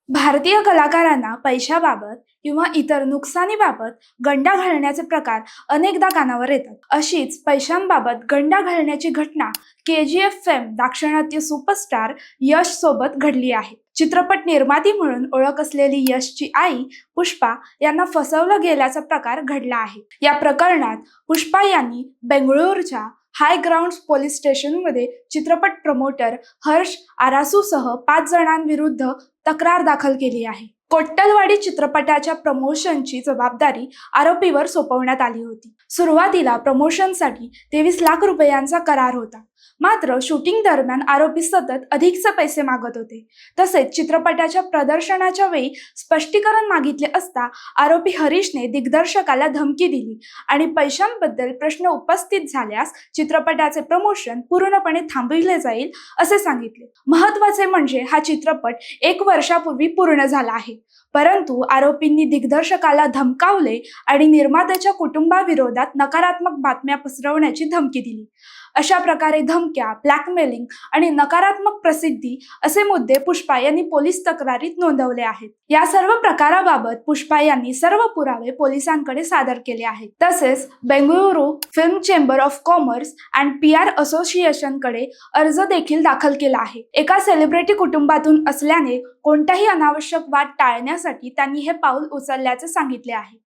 भारतीय कलाकारांना पैशाबाबत किंवा इतर नुकसानीबाबत गंडा घालण्याचे प्रकार अनेकदा कानावर येतात. अशीच पैशांबाबत गंडा घालण्याची घटना KGF फेम दाक्षिणात्य सुपरस्टार यश सोबत घडली आहे. चित्रपट निर्माती म्हणून ओळख असलेली यशची आई पुष्पा यांना फसवलं गेल्याचा प्रकार घडला आहे. या प्रकरणात पुष्पा यांनी बेंगळुरूच्या हाय ग्राउंड्स पोलीस स्टेशनमध्ये चित्रपट प्रमोटर हर्ष आरासूसह 5 जणांविरुद्ध तक्रार दाखल केली आहे. कोट्टलवाडी चित्रपटाच्या प्रमोशनची जबाबदारी आरोपीवर सोपवण्यात आली होती. सुरुवातीला प्रमोशनसाठी 23 लाख रुपयांचा करार होता. मात्र शूटिंग दरम्यान आरोपी सतत अधिकचे पैसे मागत होते. तसेच चित्रपटाच्या प्रदर्शनाच्या वेळी स्पष्टीकरण मागितले असता आरोपी हरीशने दिग्दर्शकाला धमकी दिली आणि पैशांबद्दल प्रश्न उपस्थित झाल्यास चित्रपटाचे प्रमोशन पूर्णपणे थांबविले जाईल असे सांगितले. महत्त्वाचे म्हणजे हा चित्रपट 1 वर्षापूर्वी पूर्ण झाला आहे. परंतु आरोपींनी दिग्दर्शकाला धमकावले आणि निर्मात्याच्या कुटुंबाविरोधात नकारात्मक बातम्या पसरवण्याची धमकी दिली. अशा प्रकारे धमक्या, ब्लॅकमेलिंग आणि नकारात्मक प्रसिद्धी असे मुद्दे पुष्पा यांनी पोलीस तक्रारीत नोंदवले आहेत. या सर्व प्रकाराबाबत पुष्पा यांनी सर्व पुरावे पोलिसांकडे सादर केले आहेत. तसेच Bengaluru film chamber of commerce and PR असोसिएशनकडे अर्ज देखील दाखल केला आहे. एका सेलिब्रिटी कुटुंबातून असल्याने कोणताही अनावश्यक वाद टाळण्यासाठी त्यांनी हे पाऊल उचलल्याचे सांगितले आहे.